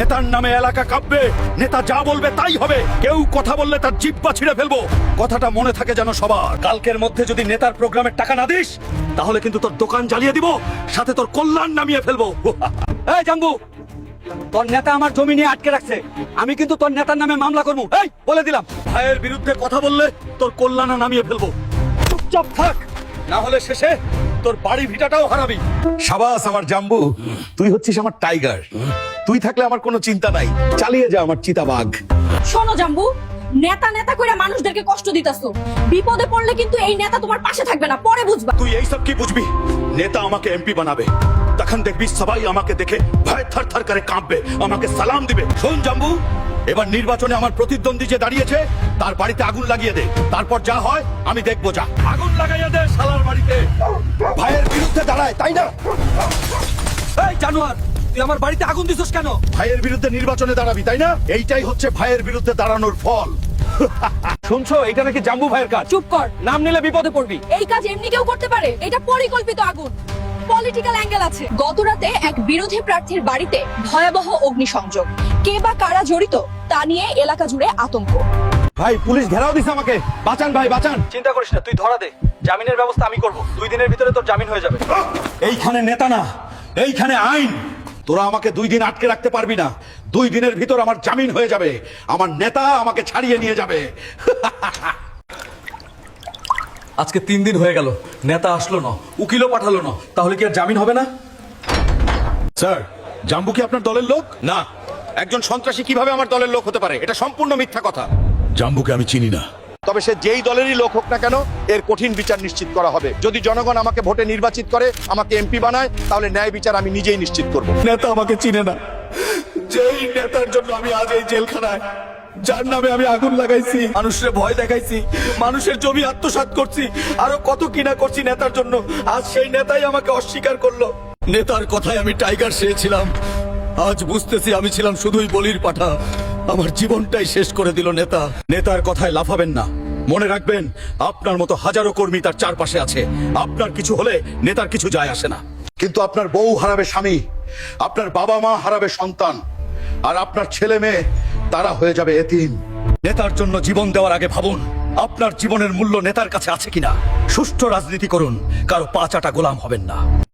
নেতার নামে এলাকা কাঁপবে, নেতা যা বলবে তাই হবে। কেউ কথা বললে তার জিহ্বা ছিঁড়ে ফেলবো। কথাটা মনে থাকে যেন সবার। কালকের মধ্যে যদি নেতার প্রোগ্রামের টাকা না দিস, তাহলে কিন্তু তোর দোকান জ্বালিয়ে দিব, সাথে তোর কল্যাণ নামিয়ে ফেলবো। এই জাম্বু, তোর নেতা আমার জমি নিয়ে আটকে রাখছে। আমি কিন্তু তোর নেতার নামে মামলা করবো। এই বলে দিলাম, ভাইয়ের বিরুদ্ধে কথা বললে তোর কল্যাণ নামিয়ে ফেলবো। চুপচাপ থাক, না হলে শেষে তোর বাড়ি ভিটাটাও হারাবি। সাবাস আমার জাম্বু, তুই হচ্ছিস আমার টাইগার। তুই থাকলে আমার কোনো চিন্তা নাই। চালিয়ে যা আমার চিতাবাঘ। শোনো জাম্বু, নেতা নেতা কইরা মানুষদেরকে কষ্ট দিতাছো। বিপদে পড়লে কিন্তু এই নেতা তোমার পাশে থাকবে না, পরে বুঝবা। তুই এইসব কি বুঝবি? নেতা আমাকে এমপি বানাবে, তখন দেখবি সবাই আমাকে দেখে ভয় থর থর করে কাঁপবে, আমাকে সালাম দিবে। শোন জাম্বু, এবার নির্বাচনে আমার প্রতিদ্বন্দ্বী যে দাঁড়িয়েছে তার বাড়িতে আগুন লাগিয়ে দে। তারপর যা হয় আমি দেখবো। যা আগুন লাগাইয়া দে শালার বাড়িতে। ভাইয়ের বিরুদ্ধে দাঁড়ায়, তাই না? এই জানোয়ার, তুই আমার বাড়িতে আগুন দিছস কেন? ভাইয়ের বিরুদ্ধে নির্বাচনে দাঁড়াবি, তাই না? এইটাই হচ্ছে ভাইয়ের বিরুদ্ধে দাঁড়ানোর ফল। শুনছো, এটা নাকি জাম্বু ভাইয়ের কাজ। চুপ কর, নাম নিলে বিপদে পড়বি। এই কাজ এমনি কেউ করতে পারে? এটা পরিকল্পিত আগুন, পলিটিক্যাল অ্যাঙ্গেল আছে। গতরাতে এক বিরোধী প্রার্থীর বাড়িতে ভয়াবহ অগ্নিসংযোগ। কে বা কারা জড়িত তা নিয়ে এলাকা জুড়ে আতঙ্ক। ভাই, পুলিশ ঘেরাও দিছে আমাকে। বাঁচান ভাই, বাঁচান। চিন্তা করিস না, তুই ধরা দে। জামিনের ব্যবস্থা আমি করব। 2 দিনের ভিতরে তোর জামিন হয়ে যাবে। এইখানে নেতা না, এইখানে আইন। তোরা আমাকে 2 দিন আটকে রাখতে পারবি না। 2 দিনের ভিতর আমার জামিন হয়ে যাবে। আমার নেতা আমাকে ছাড়িয়ে নিয়ে যাবে। আজকে 3 দিন হয়ে গেল, নেতা আসলো না, উকিলও পাঠালো না, তাহলে কি আর জামিন হবে না? স্যার, জাম্বু কি আপনার দলের লোক? না। একজন সন্ত্রাসী কিভাবে আমার দলের লোক হতে পারে? এটা সম্পূর্ণ মিথ্যা কথা। জাম্বুকে আমি চিনি না। তবে সে যেই দলেরই লোক হোক না কেন, এর কঠিন বিচার নিশ্চিত করা হবে। যদি জনগণ আমাকে ভোটে নির্বাচিত করে, আমাকে এমপি বানায়, তাহলে ন্যায় বিচার আমি নিজেই নিশ্চিত করব। নেতা আমাকে চিনে না। যেই নেতার জন্য আমি আজ এই জেলখানায়, যার নামে আমি আগুন লাগাইছি, মানুষের ভয় দেখাইছি, মানুষের জমি আত্মসাৎ করছি, আরো কত কিনা করছি নেতার জন্য, আজ সেই নেতাই আমাকে অস্বীকার করলো। নেতার কথায় আমি টাইগার চেয়েছিলাম, আজ বুঝতেছি আমি ছিলাম শুধুই বলির পাঠা। আমার জীবনটাই শেষ করে দিল নেতা। নেতার কথায় লাফাবেন না। মনে রাখবেন, আপনার মতো হাজারো কর্মী তার চারপাশে আছে। আপনার কিছু হলে নেতার কিছু যায় আসে না। কিন্তু আপনার বউ হারাবে স্বামী, আপনার বাবা মা হারাবে সন্তান, আর আপনার ছেলে মেয়ে তারা হয়ে যাবে এতিম। নেতার জন্য জীবন দেওয়ার আগে ভাবুন, আপনার জীবনের মূল্য নেতার কাছে আছে কিনা। সুষ্ঠু রাজনীতি করুন, কারো পা চাটা গোলাম হবেন না।